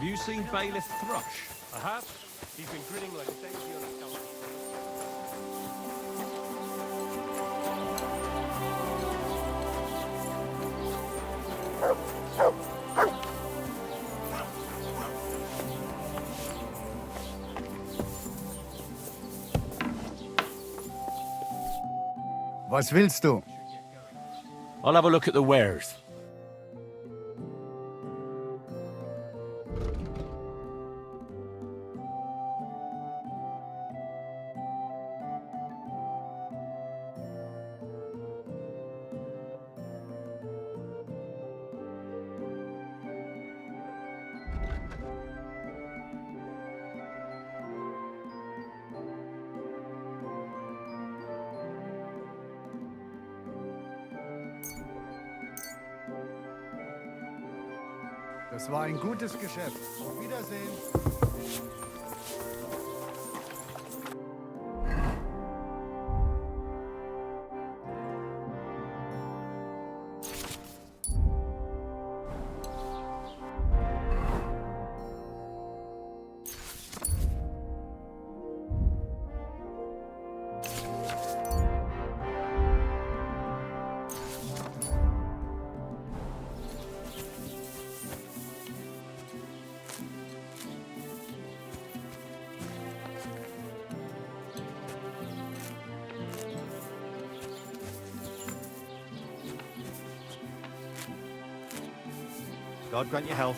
Have you seen Bailiff Thrush? I have. He's been grinning like a daisy on a stump. Was willst du? I'll have a look at the wares. Das war ein gutes Geschäft. Auf Wiedersehen. God grant you health.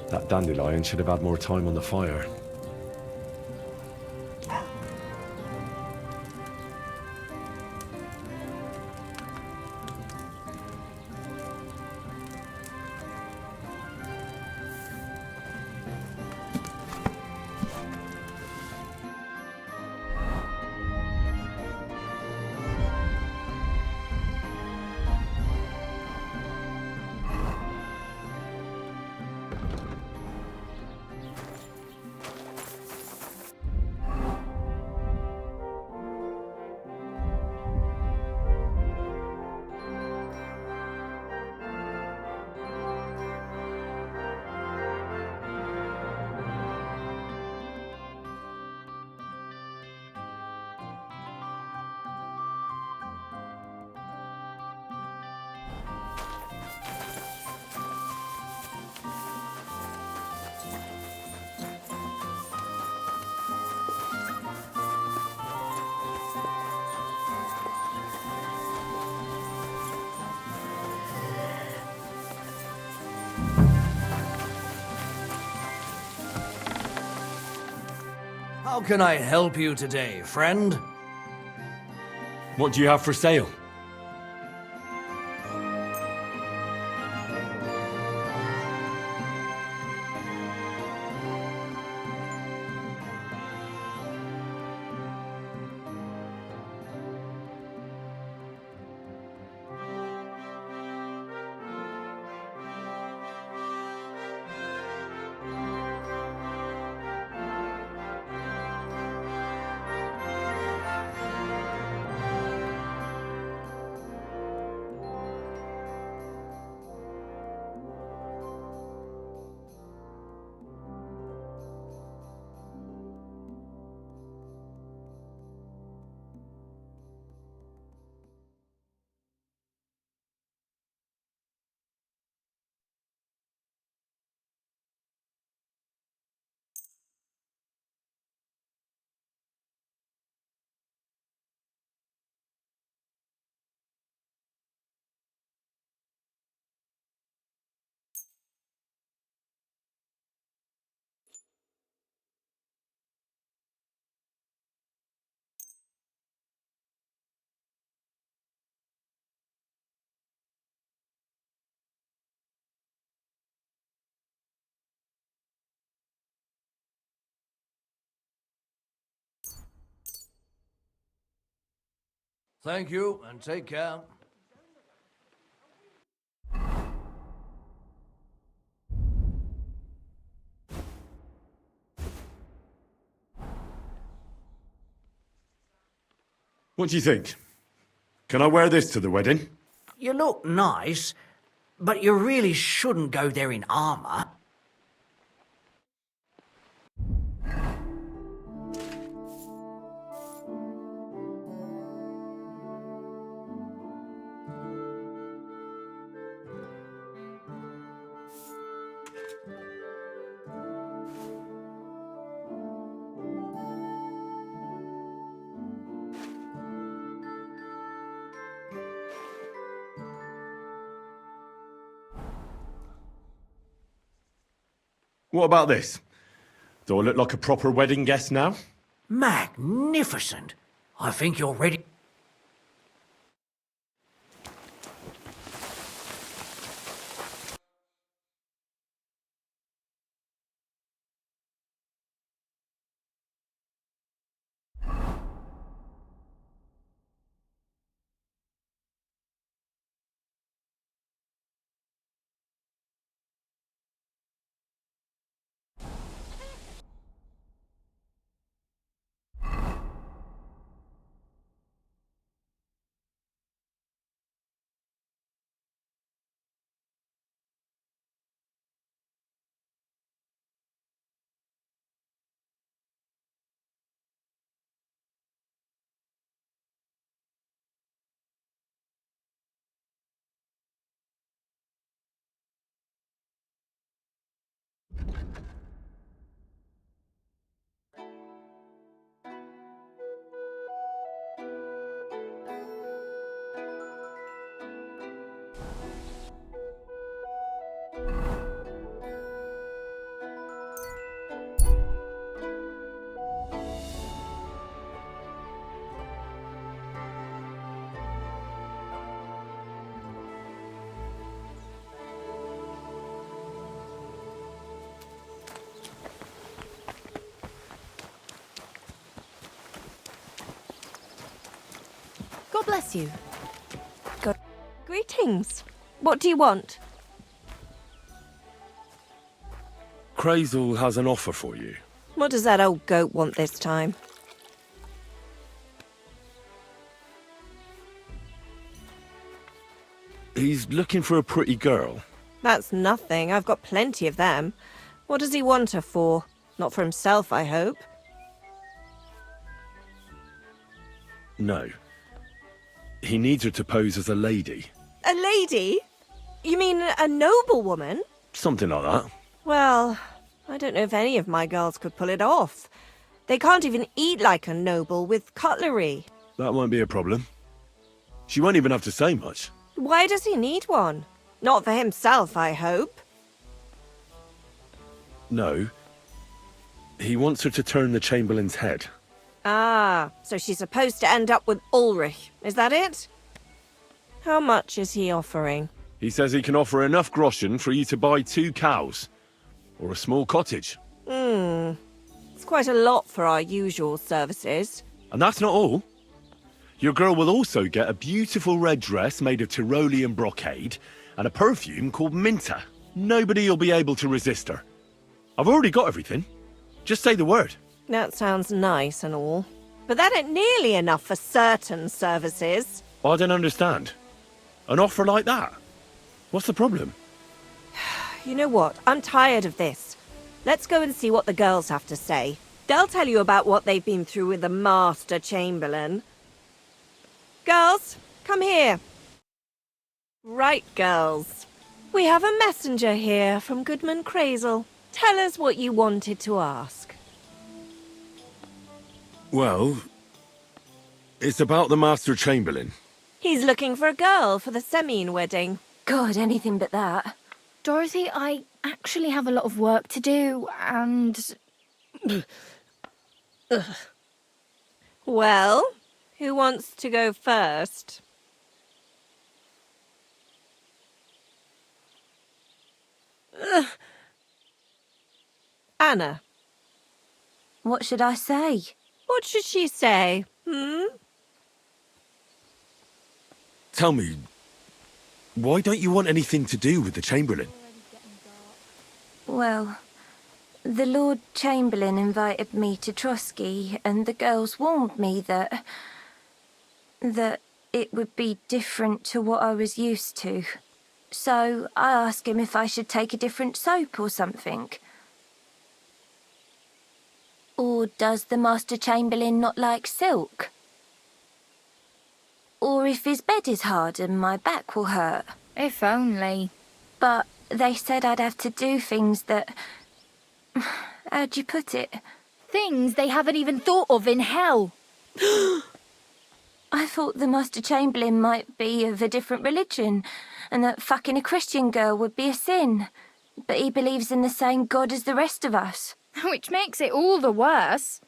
That dandelion should have had more time on the fire. How can I help you today, friend? What do you have for sale? Thank you, and take care. What do you think? Can I wear this to the wedding? You look nice, but you really shouldn't go there in armor. What about this? Do I look like a proper wedding guest now? Magnificent. I think you're ready. God bless you. Greetings. What do you want? Crazel has an offer for you. What does that old goat want this time? He's looking for a pretty girl. That's nothing. I've got plenty of them. What does he want her for? Not for himself, I hope. No. He needs her to pose as a lady. A lady? You mean a noblewoman? Something like that. Well, I don't know if any of my girls could pull it off. They can't even eat like a noble with cutlery. That won't be a problem. She won't even have to say much. Why does he need one? Not for himself, I hope. No. He wants her to turn the Chamberlain's head. Ah, so she's supposed to end up with Ulrich. Is that it? How much is he offering? He says he can offer enough groschen for you to buy 2 cows. Or a small cottage. It's quite a lot for our usual services. And that's not all. Your girl will also get a beautiful red dress made of Tyrolean brocade and a perfume called Minta. Nobody will be able to resist her. I've already got everything. Just say the word. That sounds nice and all. But that ain't nearly enough for certain services. I don't understand. An offer like that? What's the problem? You know what? I'm tired of this. Let's go and see what the girls have to say. They'll tell you about what they've been through with the Master Chamberlain. Girls, come here. Right, girls. We have a messenger here from Goodman Crazel. Tell us what you wanted to ask. Well, it's about the Master Chamberlain. He's looking for a girl for the Semine wedding. God, anything but that. Dorothy, I actually have a lot of work to do, and... Well, who wants to go first? Anna. What should I say? What should she say? Tell me, why don't you want anything to do with the Chamberlain? Well, the Lord Chamberlain invited me to Trotsky, and the girls warned me that it would be different to what I was used to. So I asked him if I should take a different soap or something. Or does the Master Chamberlain not like silk? Or if his bed is hard and my back will hurt. if only. But they said I'd have to do things that... How'd you put it? Things they haven't even thought of in hell. I thought the Master Chamberlain might be of a different religion, and that fucking a Christian girl would be a sin. But he believes in the same God as the rest of us. Which makes it all the worse.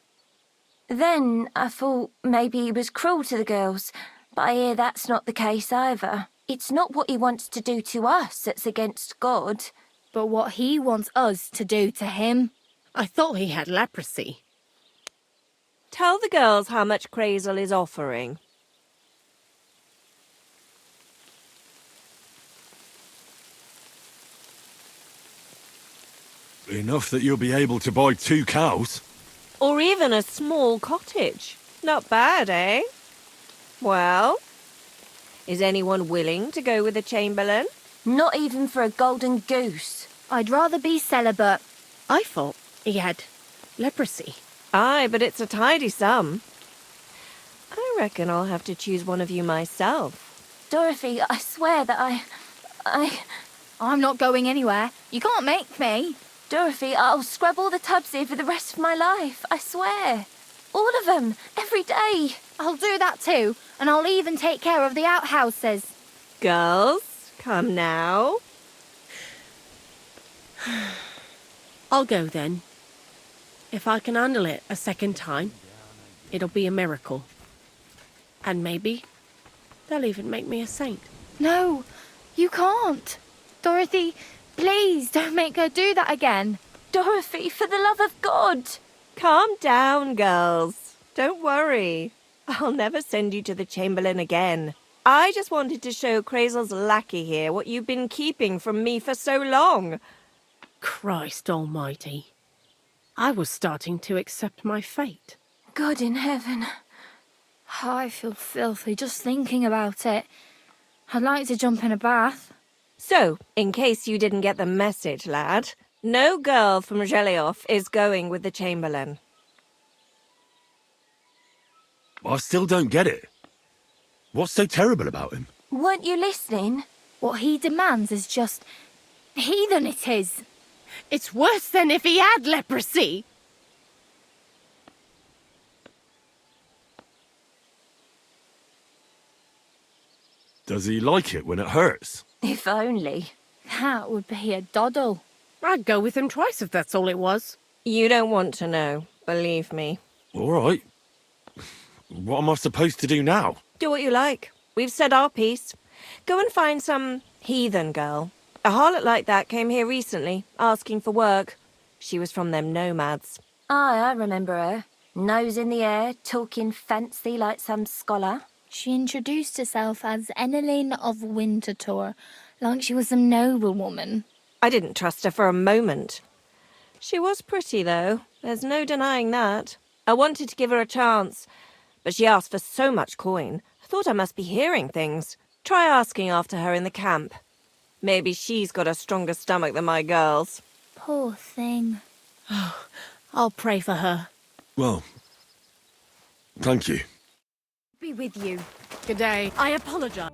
Then I thought maybe he was cruel to the girls, but I hear that's not the case either. It's not what he wants to do to us that's against God. But what he wants us to do to him. I thought he had leprosy. Tell the girls how much Crazel is offering. Enough that you'll be able to buy 2 cows. Or even a small cottage. Not bad, eh? Well, is anyone willing to go with the Chamberlain? Not even for a golden goose. I'd rather be celibate. I thought he had leprosy. Aye, but it's a tidy sum. I reckon I'll have to choose one of you myself. Dorothy, I swear that I'm not going anywhere. You can't make me. Dorothy, I'll scrub all the tubs here for the rest of my life, I swear. All of them, every day. I'll do that too, and I'll even take care of the outhouses. Girls, come now. I'll go then. If I can handle it a second time, it'll be a miracle. And maybe they'll even make me a saint. No, you can't. Dorothy, please don't make her do that again. Dorothy, for the love of God. Calm down, girls. Don't worry. I'll never send you to the Chamberlain again. I just wanted to show Crazel's lackey here what you've been keeping from me for so long. Christ almighty. I was starting to accept my fate. God in heaven. I feel filthy just thinking about it. I'd like to jump in a bath. So, in case you didn't get the message, lad, no girl from Zhelioff is going with the Chamberlain. I still don't get it. What's so terrible about him? Weren't you listening? What he demands is just... heathen it is. It's worse than if he had leprosy. Does he like it when it hurts? If only. That would be a doddle. I'd go with him twice if that's all it was. You don't want to know, believe me. All right. What am I supposed to do now? Do what you like. We've said our piece. Go and find some heathen girl. A harlot like that came here recently, asking for work. She was from them nomads. Aye, I remember her. Nose in the air, talking fancy like some scholar. She introduced herself as Emmeline of Winterthur, like she was some noblewoman. I didn't trust her for a moment. She was pretty, though. There's no denying that. I wanted to give her a chance, but she asked for so much coin. I thought I must be hearing things. Try asking after her in the camp. Maybe she's got a stronger stomach than my girls. Poor thing. I'll pray for her. Well, thank you. Be with you. Good day. I apologise.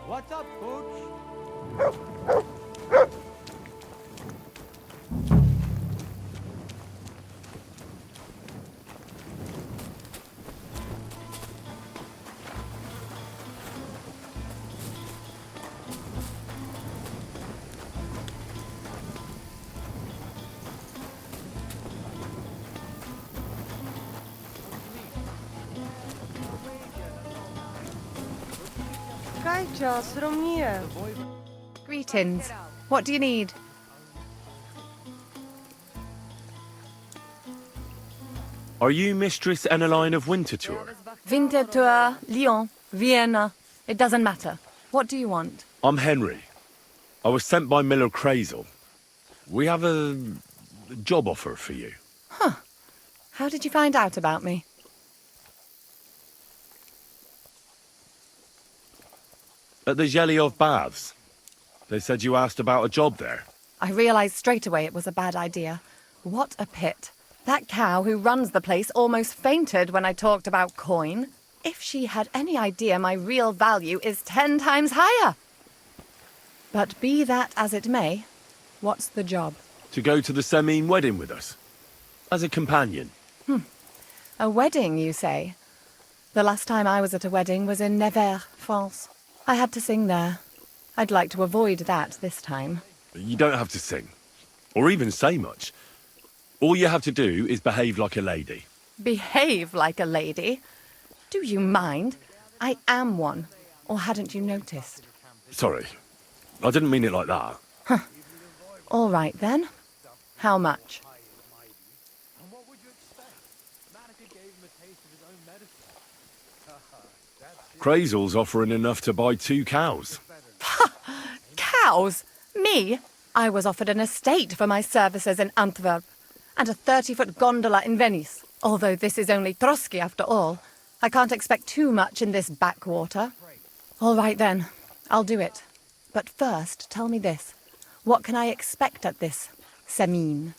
What's up, Pooch? Greetings. What do you need? Are you Mistress Emmeline of Winterthur? Winterthur, Lyon, Vienna. It doesn't matter. What do you want? I'm Henry. I was sent by Miller Crazel. We have a job offer for you. How did you find out about me? At the Zhelyov Baths. They said you asked about a job there. I realised straight away it was a bad idea. What a pit. That cow who runs the place almost fainted when I talked about coin. If she had any idea my real value is 10 times higher. But be that as it may, what's the job? To go to the Semine wedding with us. As a companion. A wedding, you say? The last time I was at a wedding was in Nevers, France. I had to sing there. I'd like to avoid that this time. You don't have to sing. Or even say much. All you have to do is behave like a lady. Behave like a lady? Do you mind? I am one. Or hadn't you noticed? Sorry. I didn't mean it like that. All right, then. How much? Crazel's offering enough to buy 2 cows. Cows? Me? I was offered an estate for my services in Antwerp, and a 30-foot gondola in Venice. Although this is only Trotsky after all, I can't expect too much in this backwater. All right then, I'll do it. But first, tell me this. What can I expect at this Semine?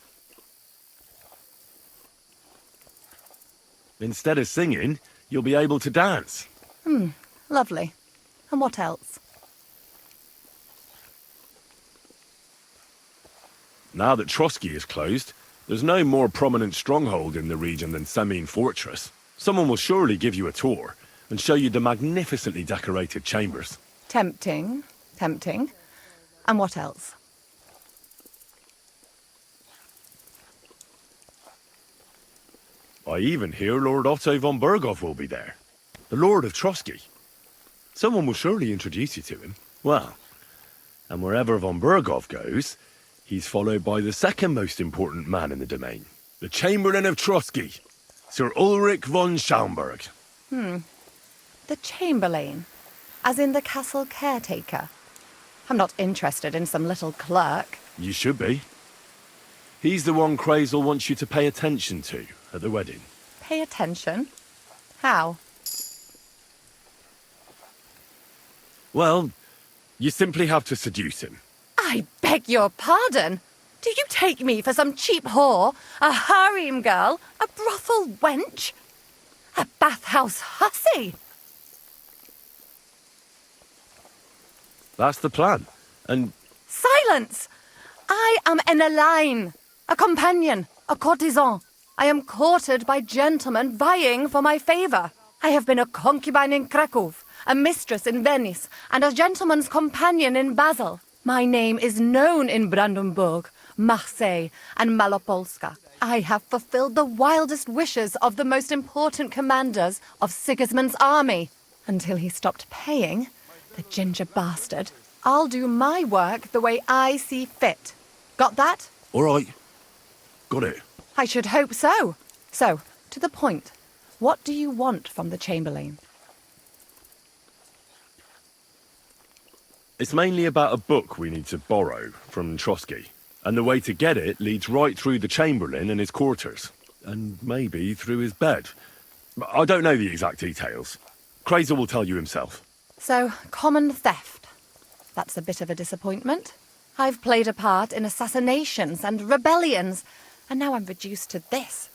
Instead of singing, you'll be able to dance. Lovely. And what else? Now that Trotsky is closed, there's no more prominent stronghold in the region than Semine Fortress. Someone will surely give you a tour and show you the magnificently decorated chambers. Tempting. Tempting. And what else? I even hear Lord Otto von Berghoff will be there. The Lord of Trotsky. Someone will surely introduce you to him. Well, and wherever von Berghoff goes, he's followed by the second most important man in the domain. The Chamberlain of Trotsky, Sir Ulrich von Schaumburg. The Chamberlain. As in the castle caretaker. I'm not interested in some little clerk. You should be. He's the one Crazel wants you to pay attention to at the wedding. Pay attention? How? Well, you simply have to seduce him. I beg your pardon. Do you take me for some cheap whore? A harem girl? A brothel wench? A bathhouse hussy? That's the plan. And Silence! I am an Elaine, a companion, a courtesan. I am courted by gentlemen vying for my favour. I have been a concubine in Krakow, a mistress in Venice, and a gentleman's companion in Basel. My name is known in Brandenburg, Marseille, and Malopolska. I have fulfilled the wildest wishes of the most important commanders of Sigismund's army. Until he stopped paying, the ginger bastard, I'll do my work the way I see fit. Got that? all right. Got it. I should hope so. So, to the point. What do you want from the Chamberlain? It's mainly about a book we need to borrow from Trotsky. And the way to get it leads right through the Chamberlain and his quarters. And maybe through his bed. I don't know the exact details. Crazer will tell you himself. So, common theft. That's a bit of a disappointment. I've played a part in assassinations and rebellions, and now I'm reduced to this.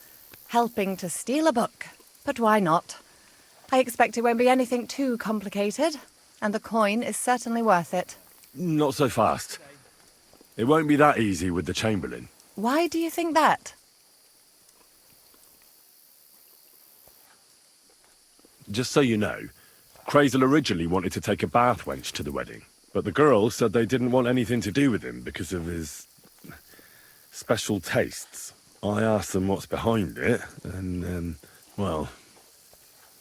Helping to steal a book. But why not? I expect it won't be anything too complicated, and the coin is certainly worth it. Not so fast. It won't be that easy with the Chamberlain. Why do you think that? Just so you know, Crazel originally wanted to take a bath wench to the wedding, but the girls said they didn't want anything to do with him because of his special tastes. I asked them what's behind it, and, well,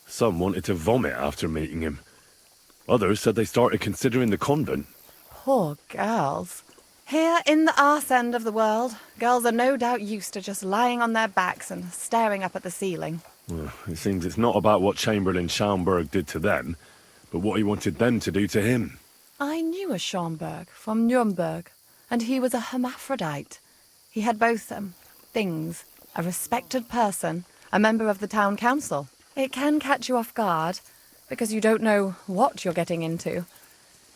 some wanted to vomit after meeting him. Others said they started considering the convent. Poor girls. Here in the arse end of the world, girls are no doubt used to just lying on their backs and staring up at the ceiling. Well, it seems it's not about what Chamberlain Schaumburg did to them, but what he wanted them to do to him. I knew a Schaumburg from Nuremberg, and he was a hermaphrodite. He had both, things. A respected person, a member of the town council. It can catch you off guard, because you don't know what you're getting into.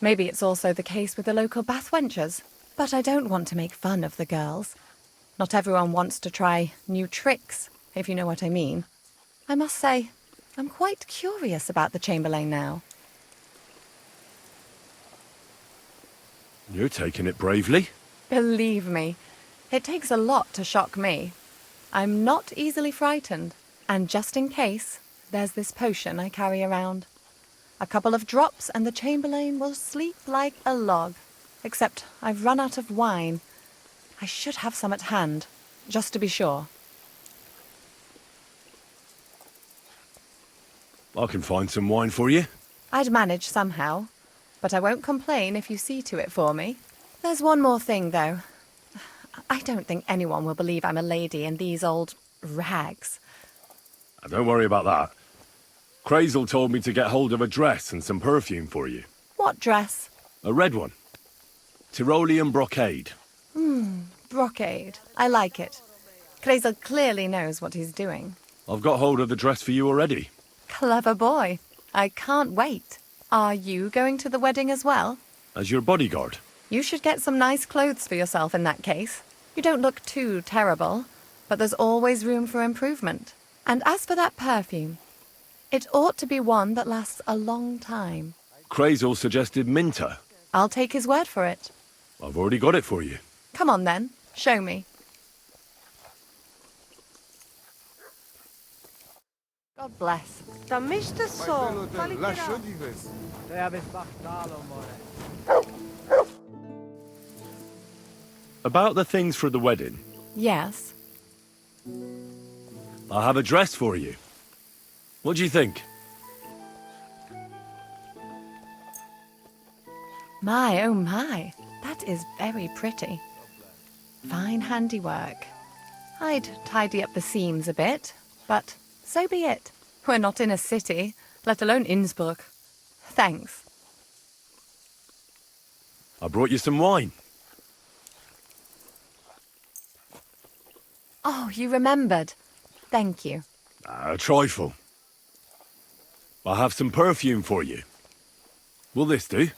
Maybe it's also the case with the local bath wenches. But I don't want to make fun of the girls. Not everyone wants to try new tricks, if you know what I mean. I must say, I'm quite curious about the Chamberlain now. You're taking it bravely. Believe me, it takes a lot to shock me. I'm not easily frightened, and just in case, there's this potion I carry around. A couple of drops and the Chamberlain will sleep like a log. Except I've run out of wine. I should have some at hand, just to be sure. I can find some wine for you. I'd manage somehow, but I won't complain if you see to it for me. There's one more thing, though. I don't think anyone will believe I'm a lady in these old rags. Don't worry about that. Crazel told me to get hold of a dress and some perfume for you. What dress? A red one. Tyrolean brocade. Brocade. I like it. Crazel clearly knows what he's doing. I've got hold of the dress for you already. Clever boy. I can't wait. Are you going to the wedding as well? As your bodyguard. You should get some nice clothes for yourself in that case. You don't look too terrible, but there's always room for improvement. And as for that perfume, it ought to be one that lasts a long time. Crazel suggested Minter. I'll take his word for it. I've already got it for you. Come on then, show me. God bless. Da miste så. About the things for the wedding, Yes. I have a dress for you. What do you think? My, oh my. That is very pretty. Fine handiwork. I'd tidy up the seams a bit, but so be it. We're not in a city, let alone Innsbruck. Thanks. I brought you some wine. Oh, you remembered. Thank you. A trifle. I have some perfume for you. Will this do?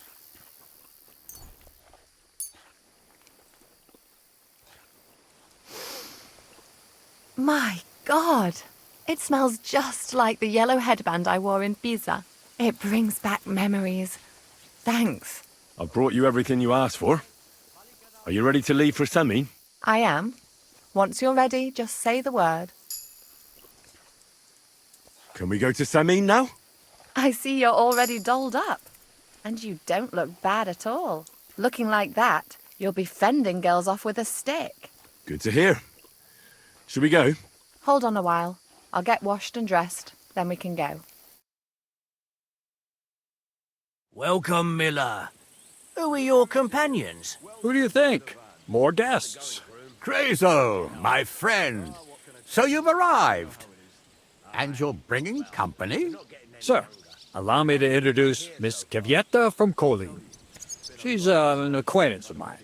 My God! It smells just like the yellow headband I wore in Pisa. It brings back memories. Thanks. I've brought you everything you asked for. Are you ready to leave for Semi? I am. Once you're ready, just say the word. Can we go to Semi now? I see you're already dolled up. And you don't look bad at all. Looking like that, you'll be fending girls off with a stick. Good to hear. Should we go? Hold on a while. I'll get washed and dressed, then we can go. Welcome, Miller. Who are your companions? Who do you think? More guests. Crazo, my friend. So you've arrived. And you're bringing company? Sir, allow me to introduce Miss Kvyetta from Kolin. She's an acquaintance of mine.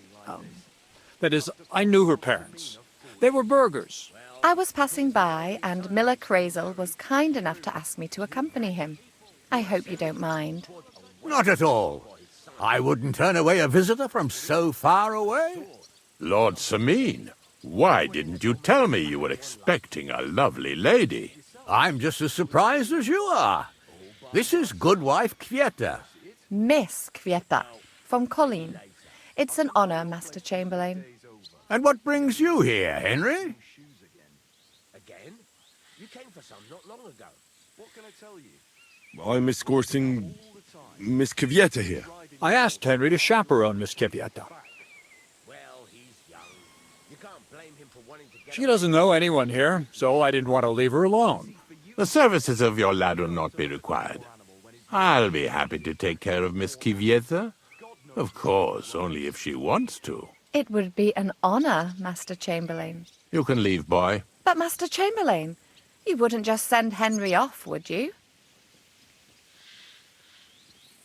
That is, I knew her parents. They were burghers. I was passing by, and Miller Crazel was kind enough to ask me to accompany him. I hope you don't mind. Not at all. I wouldn't turn away a visitor from so far away. Lord Samine, why didn't you tell me you were expecting a lovely lady? I'm just as surprised as you are. This is Goodwife Kvyetta. Miss Kvyetta, from Colleen. It's an honour, Master Chamberlain. And what brings you here, Henry? Again? You came for some not long ago. What can I tell you? I'm escorting Miss Kvyetta here. I asked Henry to chaperone Miss Kvyetta. Well, he's young. You can't blame him for wanting to get... She doesn't know anyone here, so I didn't want to leave her alone. The services of your lad will not be required. I'll be happy to take care of Miss Kvyetta. Of course, only if she wants to. It would be an honour, Master Chamberlain. You can leave, boy. But, Master Chamberlain, you wouldn't just send Henry off, would you?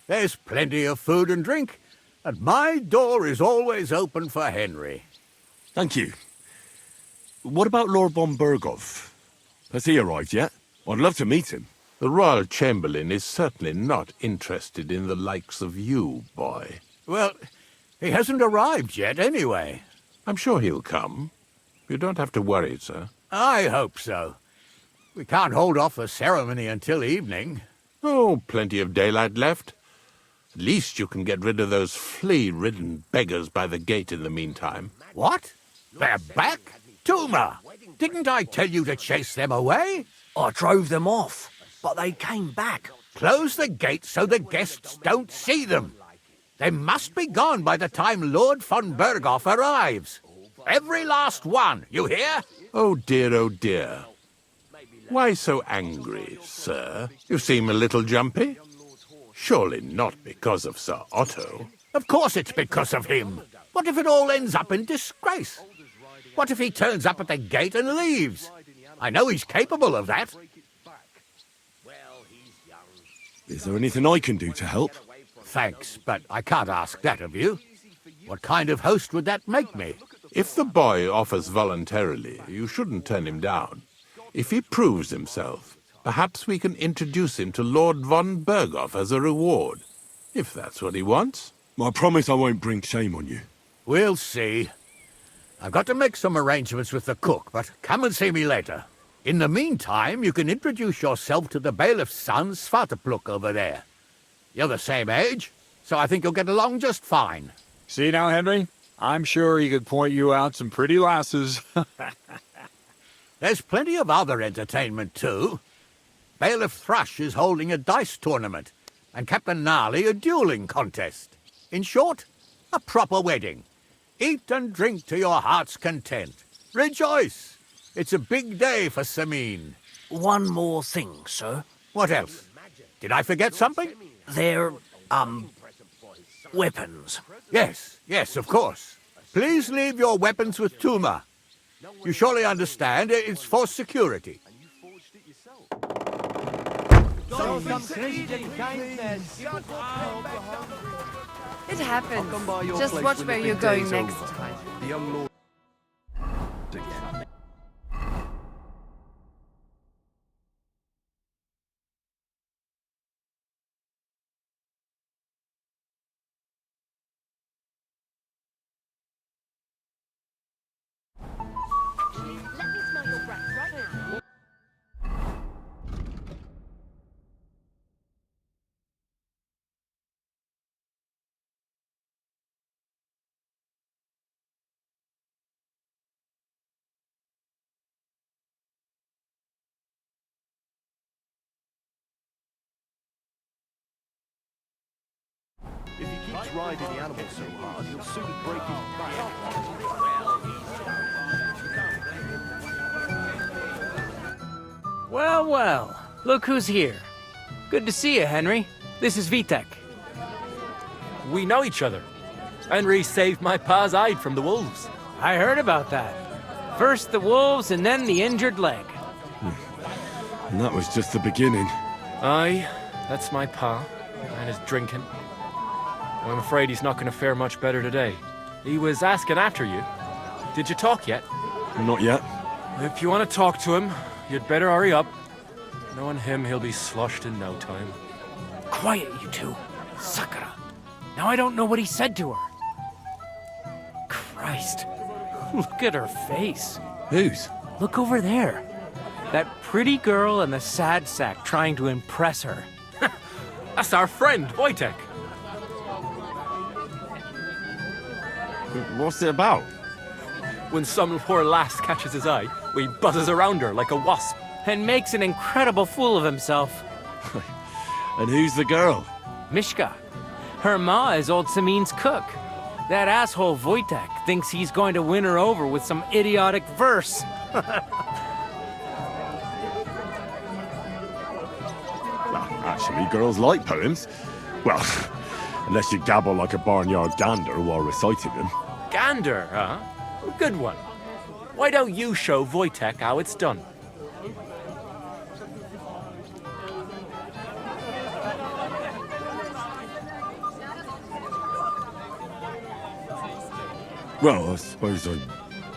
There's plenty of food and drink, and my door is always open for Henry. Thank you. What about Lord von Berghoff? Has he arrived yet? I'd love to meet him. The Royal Chamberlain is certainly not interested in the likes of you, boy. Well, he hasn't arrived yet anyway. I'm sure he'll come. You don't have to worry, sir. I hope so. We can't hold off the ceremony until evening. Oh, plenty of daylight left. At least you can get rid of those flea-ridden beggars by the gate in the meantime. What? They're back? Tuma, didn't I tell you to chase them away? I drove them off, but they came back. Close the gate so the guests don't see them. They must be gone by the time Lord von Berghoff arrives. Every last one, you hear? Oh dear, oh dear. Why so angry, sir? You seem a little jumpy. Surely not because of Sir Otto. Of course it's because of him. What if it all ends up in disgrace? What if he turns up at the gate and leaves? I know he's capable of that. Is there anything I can do to help? Thanks, but I can't ask that of you. What kind of host would that make me? If the boy offers voluntarily, you shouldn't turn him down. If he proves himself, perhaps we can introduce him to Lord von Berghoff as a reward, if that's what he wants. I promise I won't bring shame on you. We'll see. I've got to make some arrangements with the cook, but come and see me later. In the meantime, you can introduce yourself to the bailiff's son, Svartepluk, over there. You're the same age, so I think you'll get along just fine. See now, Henry? I'm sure he could point you out some pretty lasses. There's plenty of other entertainment, too. Bailiff Thrush is holding a dice tournament, and Captain Gnarly a dueling contest. In short, a proper wedding. Eat and drink to your heart's content. Rejoice! It's a big day for Samine. One more thing, sir. What else? Did I forget something? They're, weapons. Yes, of course. Please leave your weapons with Tuma. You surely understand it's for security. Show some Christian kindness. It happens. Just watch where you're going next time. The young lord again. Let me smell your breath right If he keeps riding the animal so hard, he'll soon break his back. Well, well, look who's here. Good to see you, Henry. This is Vitek. We know each other. Henry saved my pa's hide from the wolves. I heard about that. First the wolves and then the injured leg. And that was just the beginning. Aye, that's my pa, and his drinking. I'm afraid he's not going to fare much better today. He was asking after you. Did you talk yet? Not yet. If you want to talk to him, you'd better hurry up. Knowing him, he'll be sloshed in no time. Quiet, you two. Sakura. Now I don't know what he said to her. Christ. Look at her face. Whose? Look over there. That pretty girl and the sad sack trying to impress her. That's our friend, Wojtek. What's it about? When some poor lass catches his eye, he buzzes around her like a wasp. And makes an incredible fool of himself. And who's the girl? Mishka. Her ma is old Samin's cook. That asshole Wojtek thinks he's going to win her over with some idiotic verse. Well, actually, girls like poems. Well, unless you gabble like a barnyard gander while reciting them. Gander, huh? Good one. Why don't you show Wojtek how it's done? Well, I suppose I...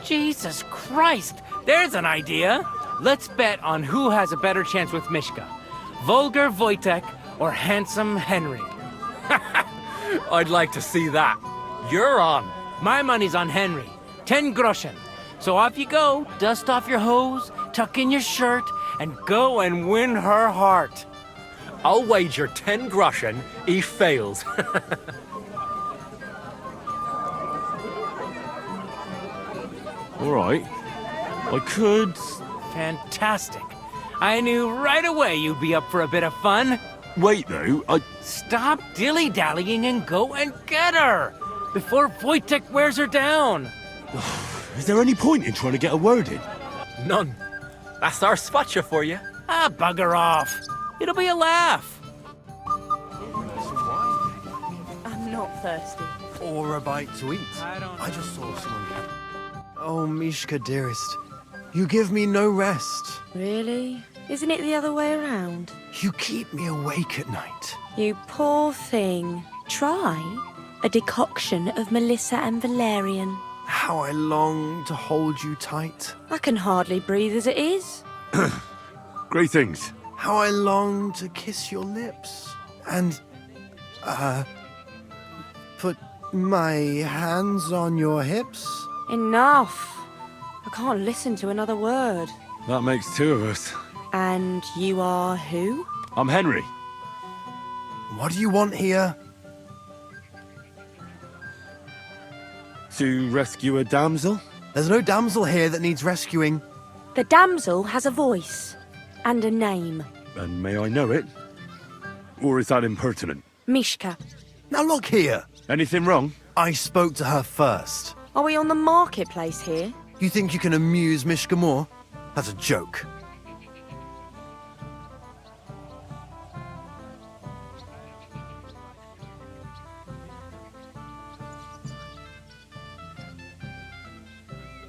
Jesus Christ! There's an idea! Let's bet on who has a better chance with Mishka. Vulgar Wojtek or handsome Henry. I'd like to see that. You're on. My money's on Henry. 10 groschen. So off you go, dust off your hose, tuck in your shirt, and go and win her heart. I'll wager 10 groschen he fails. All right. I could... Fantastic. I knew right away you'd be up for a bit of fun. Wait, though, Stop dilly-dallying and go and get her! Before Wojtek wears her down! Is there any point in trying to get a word in? None. That's our spotcha for you. Ah, bugger off. It'll be a laugh. I'm not thirsty. Or a bite to eat. I just saw someone... Oh, Mishka, dearest. You give me no rest. Really? Isn't it the other way around? You keep me awake at night. You poor thing. Try a decoction of Melissa and Valerian. How I long to hold you tight. I can hardly breathe as it is. Great things. How I long to kiss your lips. And, put my hands on your hips. Enough. I can't listen to another word. That makes two of us. And you are who? I'm Henry. What do you want here? To rescue a damsel? There's no damsel here that needs rescuing. The damsel has a voice and a name. And may I know it? Or is that impertinent? Mishka. Now look here. Anything wrong? I spoke to her first. Are we on the marketplace here? You think you can amuse Mishka more? That's a joke.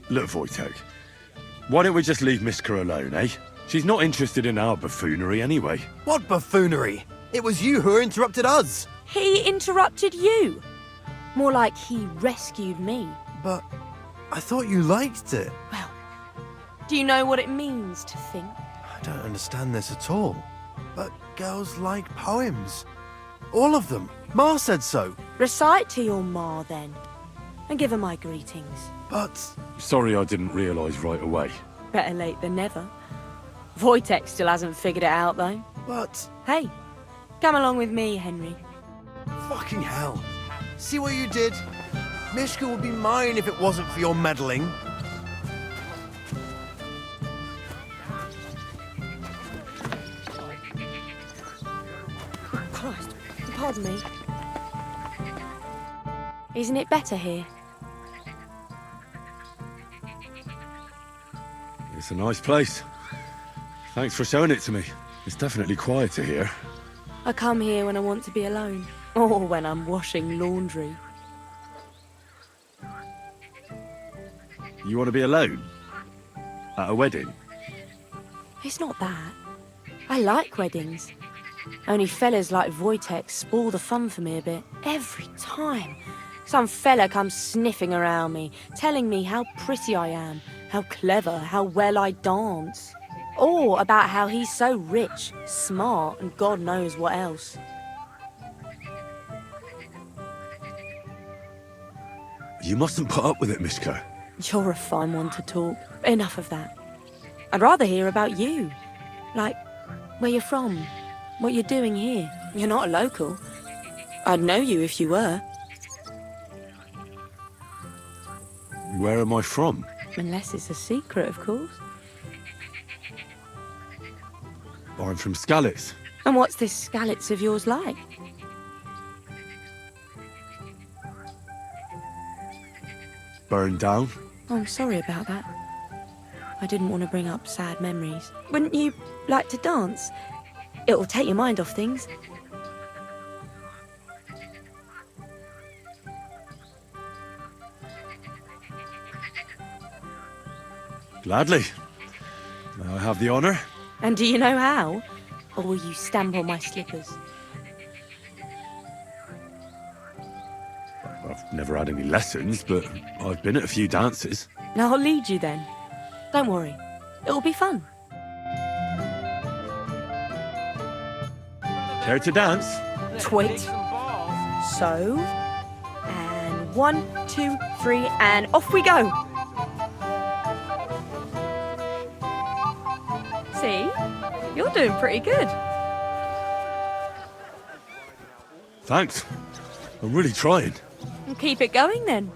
Look, Wojtek, why don't we just leave Mishka alone, eh? She's not interested in our buffoonery anyway. What buffoonery? It was you who interrupted us. He interrupted you. More like he rescued me. But I thought you liked it. Well, do you know what it means to think? I don't understand this at all. But girls like poems. All of them. Ma said so. Recite to your ma, then. And give her my greetings. But... Sorry I didn't realise right away. Better late than never. Wojtek still hasn't figured it out, though. But... Hey, come along with me, Henry. Fucking hell. See what you did? Mishka would be mine if it wasn't for your meddling. Christ, pardon me. Isn't it better here? It's a nice place. Thanks for showing it to me. It's definitely quieter here. I come here when I want to be alone. Or when I'm washing laundry. You want to be alone? At a wedding? It's not that. I like weddings. Only fellas like Wojtek spoil the fun for me a bit. Every time. Some fella comes sniffing around me, telling me how pretty I am, how clever, how well I dance. Or about how he's so rich, smart, and God knows what else. You mustn't put up with it, Mishka. You're a fine one to talk. Enough of that. I'd rather hear about you. Like, where you're from, what you're doing here. You're not a local. I'd know you if you were. Where am I from? Unless it's a secret, of course. I'm from Skalitz. And what's this Skalitz of yours like? Burned down. Oh, I'm sorry about that. I didn't want to bring up sad memories. Wouldn't you like to dance? It'll take your mind off things. Gladly. May I have the honour? And do you know how? Or will you stamp on my slippers? I've never had any lessons, but I've been at a few dances. Now I'll lead you then. Don't worry. It'll be fun. Care to dance? Twit. So. And 1, 2, 3, and off we go. See? You're doing pretty good. Thanks. I'm really trying. And keep it going then.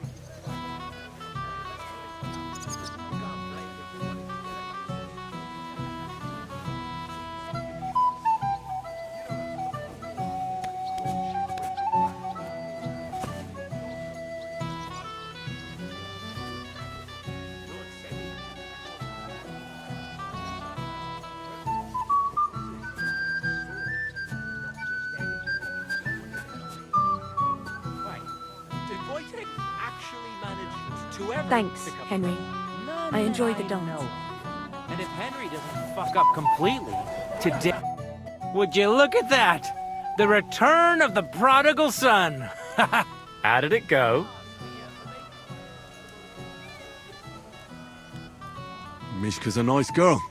Thanks, Henry. I enjoyed the dance. And if Henry doesn't fuck up completely, today... Would you look at that? The return of the prodigal son. How did it go? Mishka's a nice girl.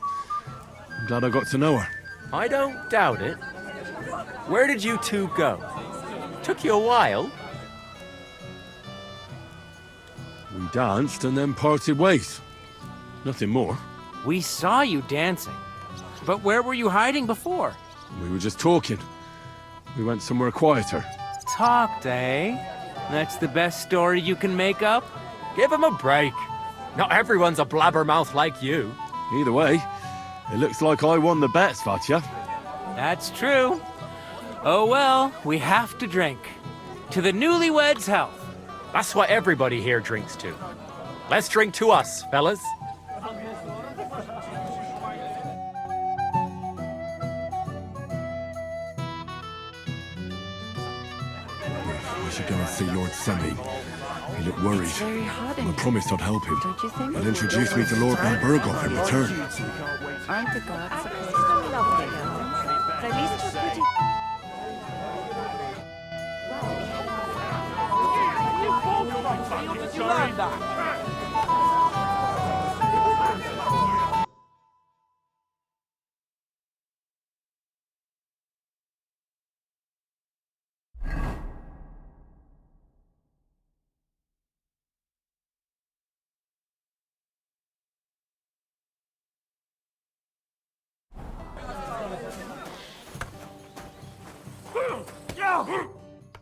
I'm glad I got to know her. I don't doubt it. Where did you two go? Took you a while. We danced and then parted ways. Nothing more. We saw you dancing. But where were you hiding before? We were just talking. We went somewhere quieter. Talked, eh? That's the best story you can make up? Give him a break. Not everyone's a blabbermouth like you. Either way, it looks like I won the bet, Svatya. That's true. Oh well, we have to drink. To the newlyweds' health. That's what everybody here drinks to. Let's drink to us, fellas. I should go and see Lord Semi. He looked worried. Very hard, I promised I'd help him. don't you think? And introduce me to Lord Van Berghoff in return. Aren't the gods supposed Lovely girls. At least you're pretty.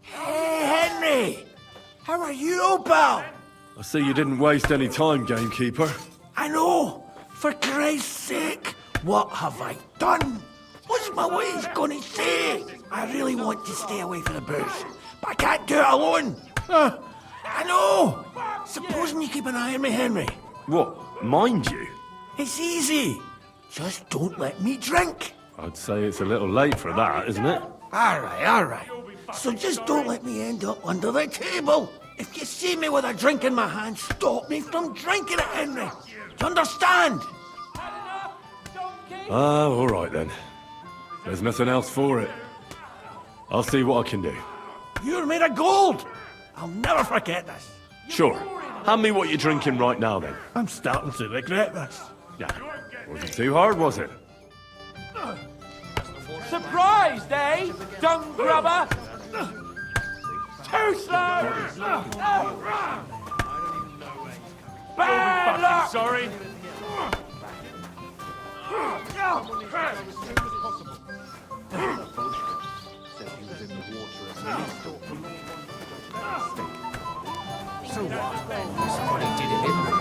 Hey, Henry! How are you, pal? I see you didn't waste any time, gamekeeper. I know! For Christ's sake! What have I done? What's my ways gonna say? I really want to stay away from the booze, but I can't do it alone. I know! Supposing you keep an eye on me, Henry. What, mind you? It's easy. Just don't let me drink. I'd say it's a little late for that, isn't it? All right. So just don't let me end up under the table. If you see me with a drink in my hand, stop me from drinking it, Henry. Do you understand? All right then. There's nothing else for it. I'll see what I can do. You're made of gold. I'll never forget this. Sure. Hand me what you're drinking right now then. I'm starting to regret this. Yeah. Wasn't too hard, was it? Surprised, eh? Dung grubber! Too slow! Bad luck! Sorry. So what? Somebody did it in me.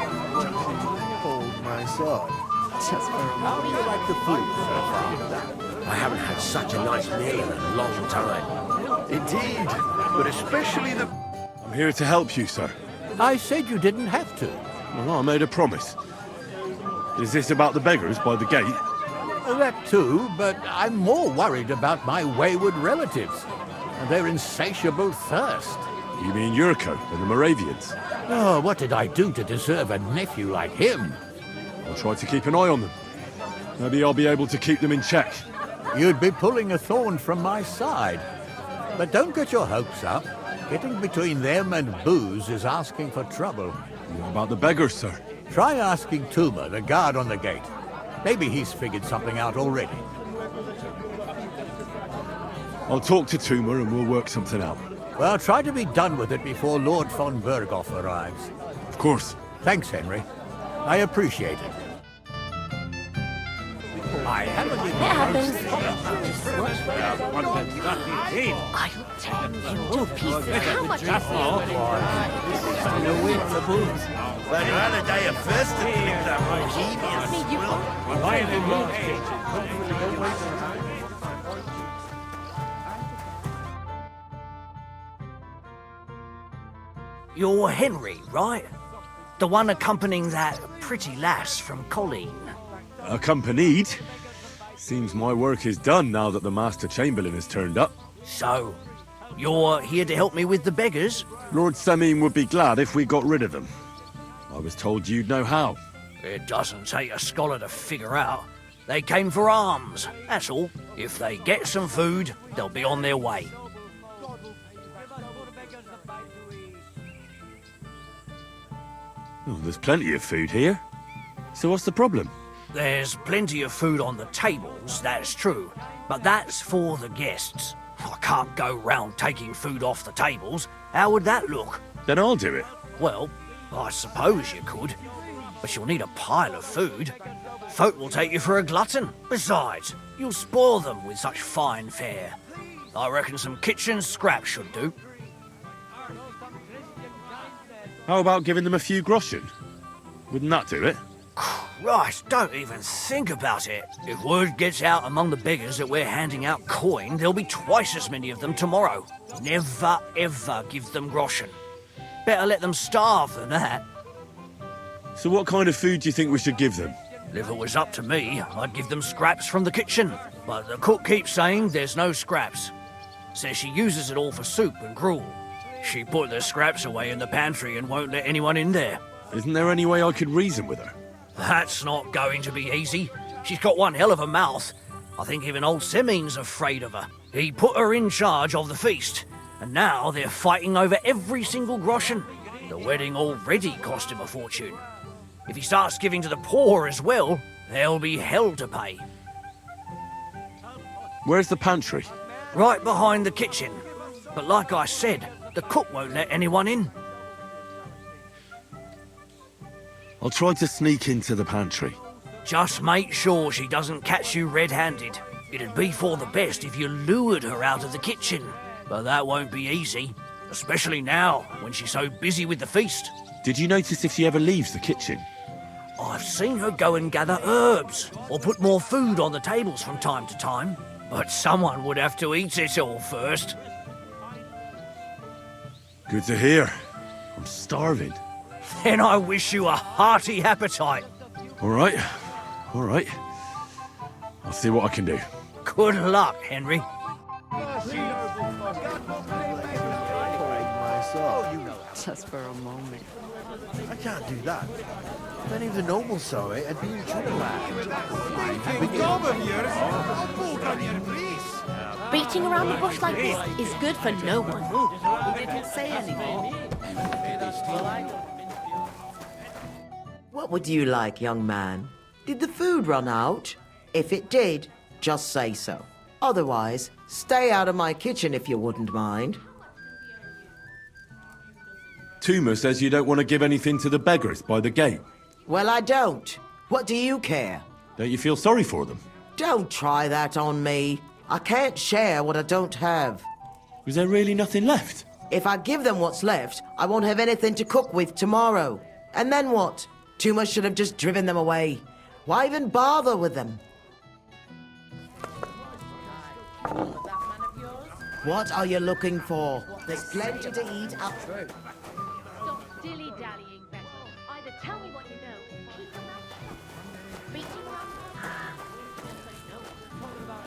Hold my sword. How do you like the food so far? I haven't had such a nice meal in a long time. Indeed, but especially the... I'm here to help you, sir. I said you didn't have to. Well, I made a promise. Is this about the beggars by the gate? That too, but I'm more worried about my wayward relatives and their insatiable thirst. You mean Yurko and the Moravians? Oh, what did I do to deserve a nephew like him? I'll try to keep an eye on them. Maybe I'll be able to keep them in check. You'd be pulling a thorn from my side. But don't get your hopes up. Getting between them and booze is asking for trouble. What about the beggars, sir? Try asking Tuma, the guard on the gate. Maybe he's figured something out already. I'll talk to Tuma and we'll work something out. Well, try to be done with it before Lord von Berghoff arrives. Of course. Thanks, Henry. I appreciate it. I haven't It happens. I tell you, pieces. How much is But I'd rather die of thirst than pick that bohemian swill. You're Henry, right? The one accompanying that pretty lass from Colleen. Accompanied? Seems my work is done now that the Master Chamberlain has turned up. So, you're here to help me with the beggars? Lord Samim would be glad if we got rid of them. I was told you'd know how. It doesn't take a scholar to figure out. They came for alms, that's all. If they get some food, they'll be on their way. Oh, there's plenty of food here. So what's the problem? There's plenty of food on the tables, that's true. But that's for the guests. I can't go round taking food off the tables. How would that look? Then I'll do it. Well, I suppose you could. But you'll need a pile of food. Folk will take you for a glutton. Besides, you'll spoil them with such fine fare. I reckon some kitchen scraps should do. How about giving them a few groschen? Wouldn't that do it? Christ, don't even think about it. If word gets out among the beggars that we're handing out coin, there'll be twice as many of them tomorrow. Never, ever give them groschen. Better let them starve than that. So what kind of food do you think we should give them? If it was up to me, I'd give them scraps from the kitchen. But the cook keeps saying there's no scraps. Says she uses it all for soup and gruel. She put the scraps away in the pantry and won't let anyone in there. Isn't there any way I could reason with her? That's not going to be easy. She's got one hell of a mouth. I think even old Semin's afraid of her. He put her in charge of the feast, and now they're fighting over every single groschen. The wedding already cost him a fortune. If he starts giving to the poor as well, there'll be hell to pay. Where's the pantry? Right behind the kitchen. But like I said, the cook won't let anyone in. I'll try to sneak into the pantry. Just make sure she doesn't catch you red-handed. It'd be for the best if you lured her out of the kitchen. But that won't be easy, especially now, when she's so busy with the feast. Did you notice if she ever leaves the kitchen? I've seen her go and gather herbs, or put more food on the tables from time to time. But someone would have to eat it all first. Good to hear. I'm starving. Then I wish you a hearty appetite. All right. All right. I'll see what I can do. Good luck, Henry. Just for a moment. I can't do that. If any of the nobles saw it, I'd be in trouble. Beating around the bush like this is good for no one. He didn't say anything. What would you like, young man? Did the food run out? If it did, just say so. Otherwise, stay out of my kitchen if you wouldn't mind. Tuma says you don't want to give anything to the beggars by the gate. Well, I don't. What do you care? Don't you feel sorry for them? Don't try that on me. I can't share what I don't have. Was there really nothing left? If I give them what's left, I won't have anything to cook with tomorrow. And then what? Tuma should have just driven them away. Why even bother with them? What are you looking for? There's plenty to eat up through. Stop dilly-dallying, Betty. Either tell me what you know, keep your mouth shut. Beating around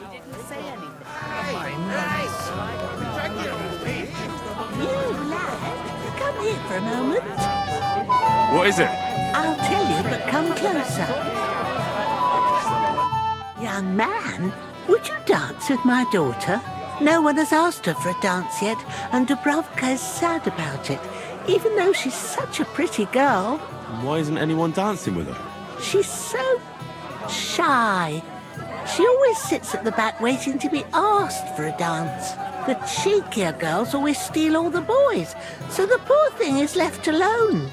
He didn't say anything. You lad, come here for a moment. What is it? I'll tell you, but come closer. Young man, would you dance with my daughter? No one has asked her for a dance yet, and Dubrovka is sad about it, even though she's such a pretty girl. Why isn't anyone dancing with her? She's so shy. She always sits at the back waiting to be asked for a dance. The cheekier girls always steal all the boys, so the poor thing is left alone.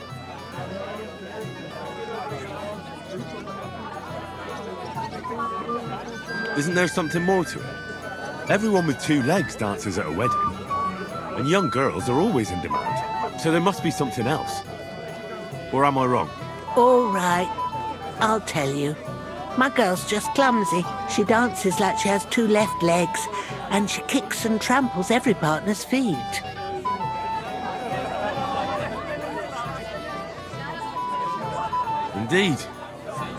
Isn't there something more to it? Everyone with two legs dances at a wedding. And young girls are always in demand. So there must be something else. Or am I wrong? All right, I'll tell you. My girl's just clumsy. She dances like she has two left legs, and she kicks and tramples every partner's feet. Indeed.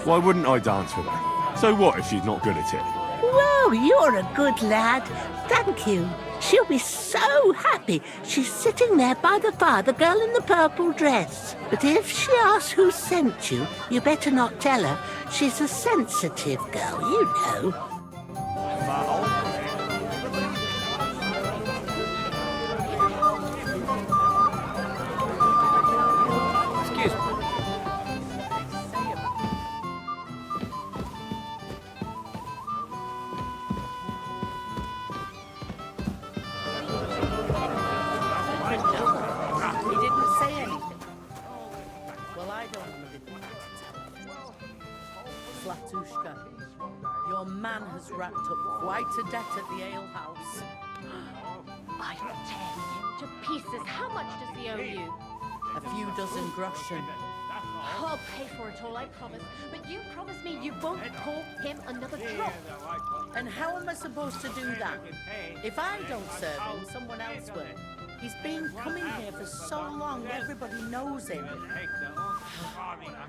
Why wouldn't I dance with her? So what if she's not good at it? Well, you're a good lad. Thank you. She'll be so happy. She's sitting there by the fire, the girl in the purple dress. But if she asks who sent you, you better not tell her. She's a sensitive girl, you know. Excuse me. He didn't say anything. Well, I don't know. Flatushka, your man has racked up quite a debt at the alehouse. I will tear him to pieces. How much does he owe you? A few dozen groschen. I'll pay for it all, I promise. But you promise me you won't pour him another drop. And how am I supposed to do that? If I don't serve him, someone else will. He's been coming here for so long, everybody knows him.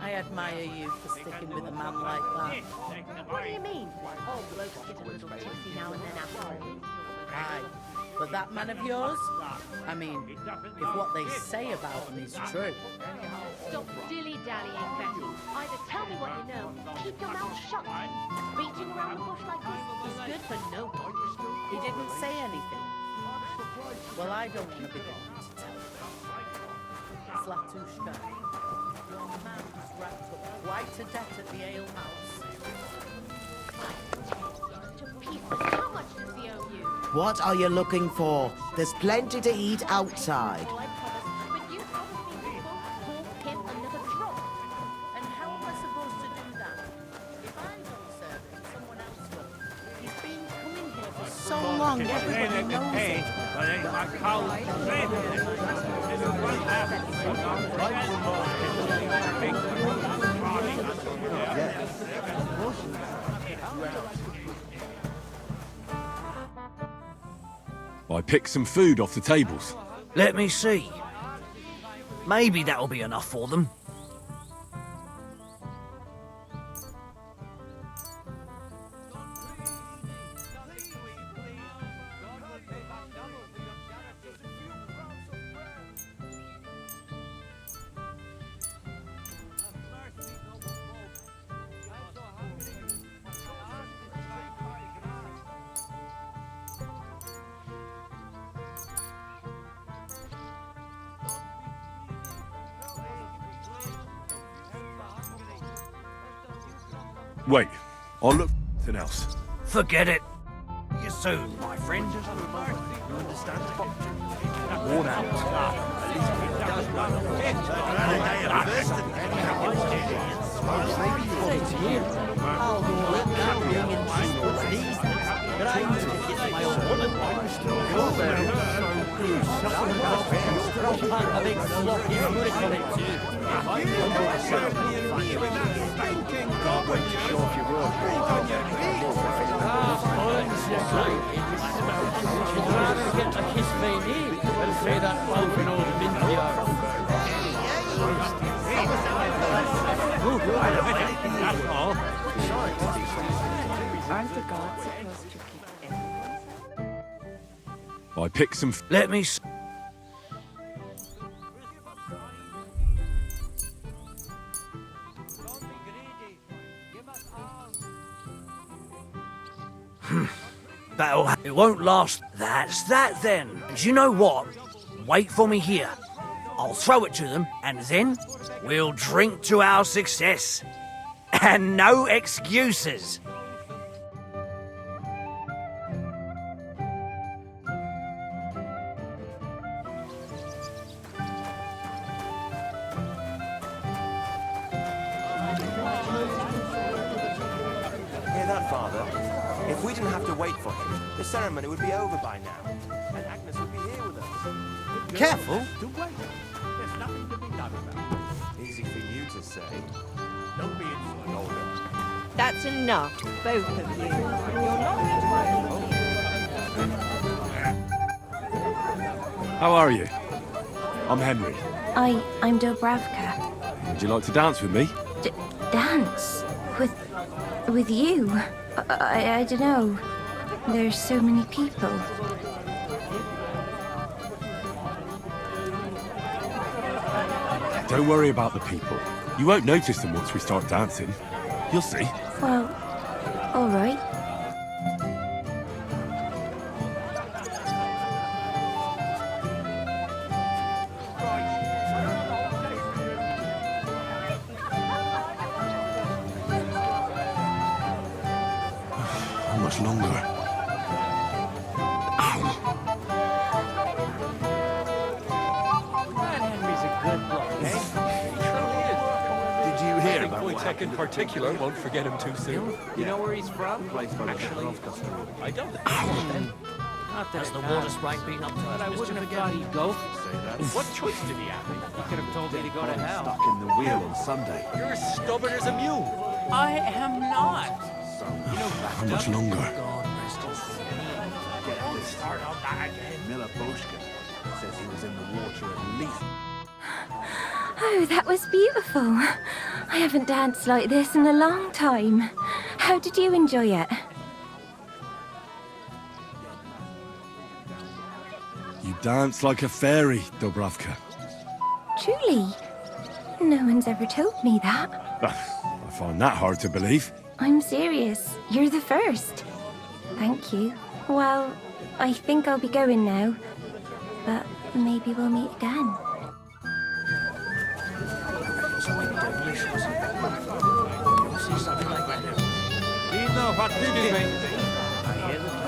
I admire you for sticking with a man like that. What do you mean? All blokes get a little tipsy now and then after. Aye, but that man of yours? I mean, if what they say about him is true. Stop dilly-dallying, Betty. Either tell me what you know, keep your mouth shut. Beating around the bush like this is good for no one. He didn't say anything. Well, I don't want to be the one to tell you. Flatushka, your man has racked up quite a debt at the alehouse. To pieces. How much does he owe you? What are you looking for? There's plenty to eat outside. All I promise. But you promise me you won't pour him another drop. And how am I supposed to do that? If I don't serve him, someone else will. He's been coming here for so long, everybody knows him. I picked some food off the tables. Let me see. Maybe that'll be enough for them. Wait, I'll look for something else. Forget it. See you soon, my friend. You understand? Worn out. Aren't the gods supposed to keep I picked some... Let me... It won't last. That's that then. And you know what? Wait for me here. I'll throw it to them, and then we'll drink to our success. And no excuses. Hear that, Father? If we didn't have to wait for him, the ceremony would be over by now, and Agnes would be here with us. Careful to wait. There's nothing to be done about it. Easy for you to say. Don't be insolent, Olga. That's enough, both of you. You're not How are you? I'm Henry. I'm Dobravka. Would you like to dance with me? Dance? With you? I don't know. There's so many people. Don't worry about the people. You won't notice them once we start dancing. You'll see. Well, all right. How much longer? Tech in particular won't forget him too soon. You know where he's from? Actually, I don't think Has the water sprite been up to us, I Mr. wouldn't have Forget? thought he'd go. What choice did he have? He could have told me to go to hell. Stuck in the wheel on Sunday. You're as stubborn as a mule. I am not. You know, How much longer? God rest his soul. Start on that again. Miller Boschke says he was in the water at least. Oh, that was beautiful. I haven't danced like this in a long time. How did you enjoy it? You dance like a fairy, Dobravka. Truly? No one's ever told me that. I find that hard to believe. I'm serious. You're the first. Thank you. Well, I think I'll be going now. But maybe we'll meet again.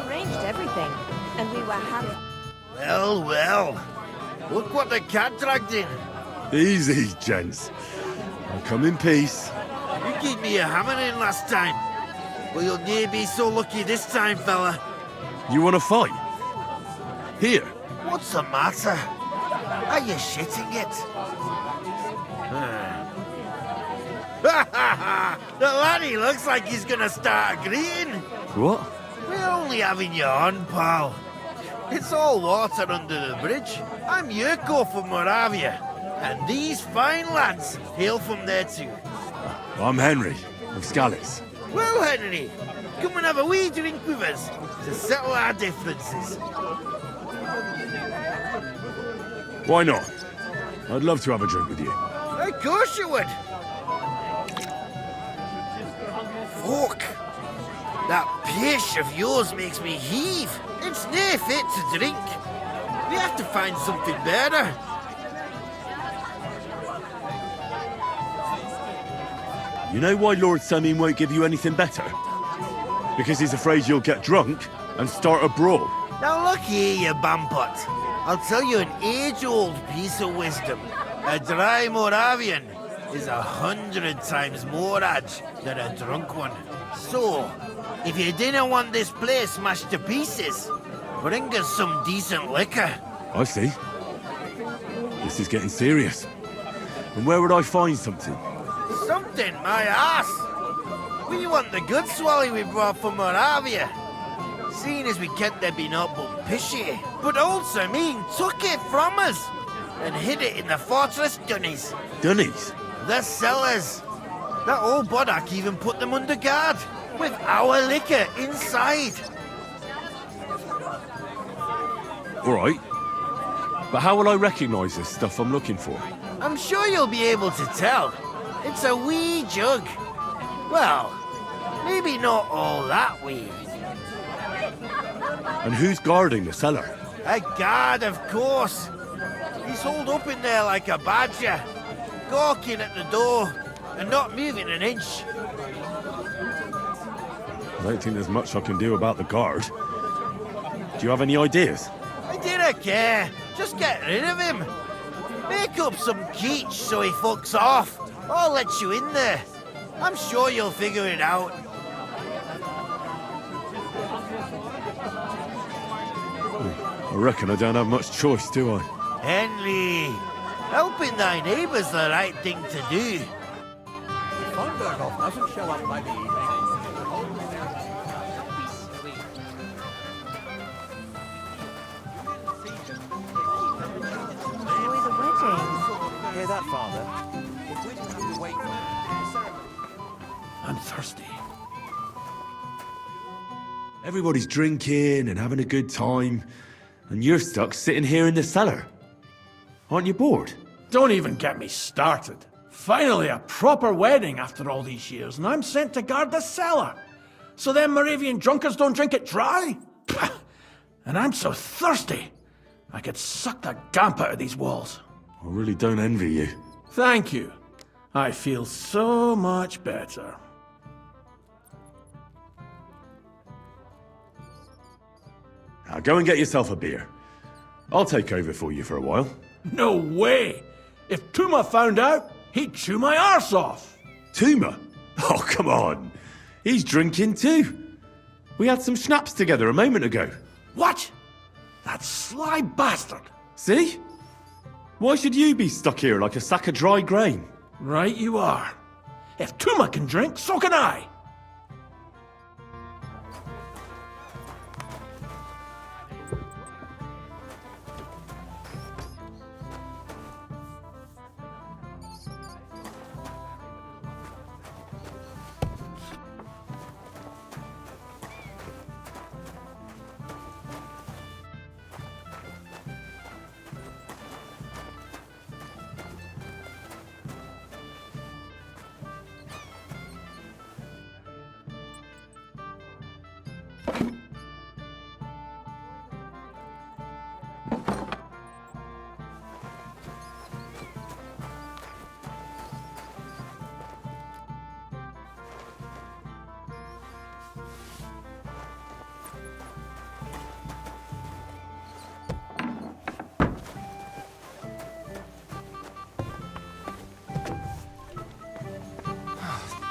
arranged everything, and we were happy. Well, well. Look what the cat dragged in. Easy, gents. I'll come in peace. You gave me a hammer in last time. Well, you'll near be so lucky this time, fella. You want to fight? Here. What's the matter? Are you shitting it? The laddie looks like he's gonna start agreeing. What? We're only having you on, pal. It's all water under the bridge. I'm Yurko from Moravia. And these fine lads hail from there too. I'm Henry, of Scallis. Well, Henry, come and have a wee drink with us to settle our differences. Why not? I'd love to have a drink with you. Of course you would. Fuck. That pish of yours makes me heave. It's nae fit to drink. We have to find something better. You know why Lord Semin won't give you anything better? Because he's afraid you'll get drunk and start a brawl. Now look here, you bampot. I'll tell you an age-old piece of wisdom. A dry Moravian is 100 times more edge than a drunk one. So, if you didn't want this place smashed to pieces, bring us some decent liquor. I see. This is getting serious. And where would I find something? Something, my ass. We want the good swally we brought from Moravia. Seeing as we can't there be not but pishy, but also mean took it from us and hid it in the fortress dunnies. Dunnies? The cellars. That old boddock even put them under guard with our liquor inside. All right. But how will I recognise this stuff I'm looking for? I'm sure you'll be able to tell. It's a wee jug. Well, maybe not all that wee. And who's guarding the cellar? A guard, of course. He's holed up in there like a badger, gawking at the door and not moving an inch. I don't think there's much I can do about the guard. Do you have any ideas? I didn't care. Just get rid of him. Make up some keech so he fucks off. I'll let you in there. I'm sure you'll figure it out. I reckon I don't have much choice, do I? Henry, helping thy neighbour's the right thing to do. If Von Berghoff doesn't show up by the evening, Enjoy the wedding. Hear that, Father? If we didn't have to wait for the ceremony... I'm thirsty. Everybody's drinking and having a good time, and you're stuck sitting here in the cellar. Aren't you bored? Don't even get me started. Finally, a proper wedding after all these years, and I'm sent to guard the cellar. So them Moravian drunkards don't drink it dry? Pah! And I'm so thirsty, I could suck the gamp out of these walls. I really don't envy you. Thank you. I feel so much better. Now go and get yourself a beer. I'll take over for you for a while. No way! If Tuma found out, he'd chew my arse off. Tuma? Oh, come on. He's drinking too. We had some schnapps together a moment ago. What? That sly bastard. See? Why should you be stuck here like a sack of dry grain? Right you are. If Tuma can drink, so can I.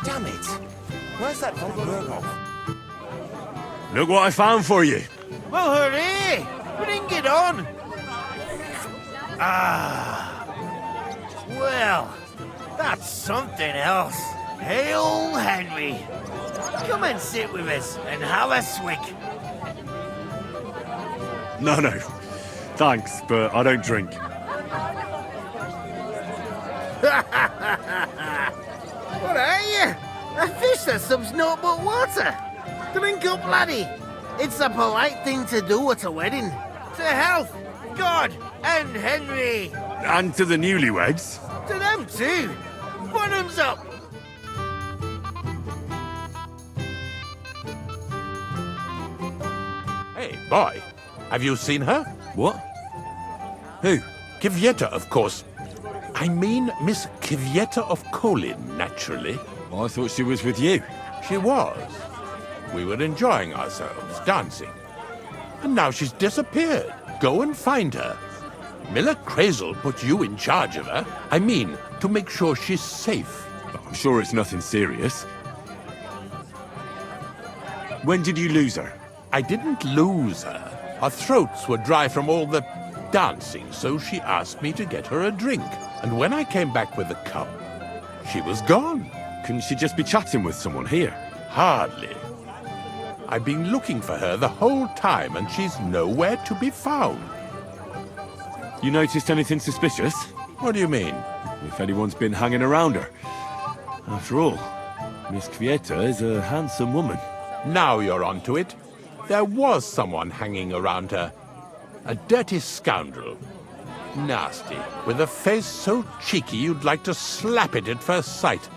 Damn it! Where's that Von Berghoff? Look what I found for you. Well, hooray! Bring it on! Ah. Well, that's something else. Hail, Henry. Come and sit with us and have a swig. No. Thanks, but I don't drink. What are you? A fish that subs naught but water. Drink up, laddie. It's a polite thing to do at a wedding. To health, God, and Henry. And to the newlyweds. To them too. Bottoms up. Hey, boy. Have you seen her? What? Who? Kvyetta, of course. I mean Miss Kvyetta of Kolin, naturally. I thought she was with you. She was. We were enjoying ourselves, dancing. And now she's disappeared. Go and find her. Miller Crazel put you in charge of her. I mean, to make sure she's safe. I'm sure it's nothing serious. When did you lose her? I didn't lose her. Her throats were dry from all the dancing, so she asked me to get her a drink. And when I came back with the cup, she was gone. Couldn't she just be chatting with someone here? Hardly. I've been looking for her the whole time, and she's nowhere to be found. You noticed anything suspicious? What do you mean? If anyone's been hanging around her. After all, Miss Kvyetta is a handsome woman. Now you're onto it. There was someone hanging around her. A dirty scoundrel. Nasty, with a face so cheeky you'd like to slap it at first sight.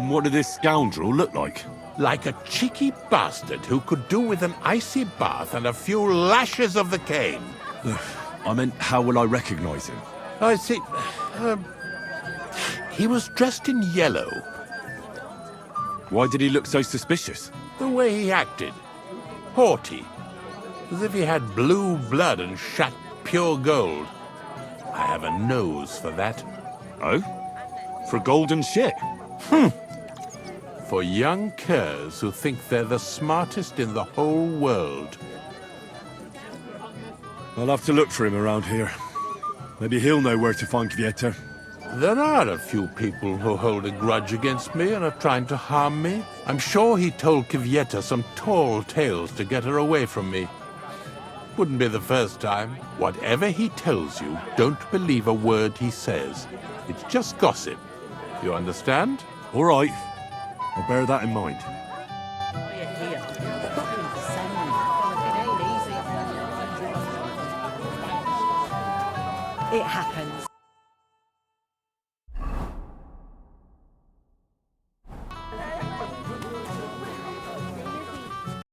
What did this scoundrel look like? Like a cheeky bastard who could do with an icy bath and a few lashes of the cane. I meant, how will I recognize him? I see. He was dressed in yellow. Why did he look so suspicious? The way he acted. Haughty. As if he had blue blood and shat pure gold. I have a nose for that. Oh? For golden shit? For young curs who think they're the smartest in the whole world. I'll have to look for him around here. Maybe he'll know where to find Kvyetta. There are a few people who hold a grudge against me and are trying to harm me. I'm sure he told Kvyetta some tall tales to get her away from me. Wouldn't be the first time. Whatever he tells you, don't believe a word he says. It's just gossip. You understand? All right. I'll bear that in mind. It happens.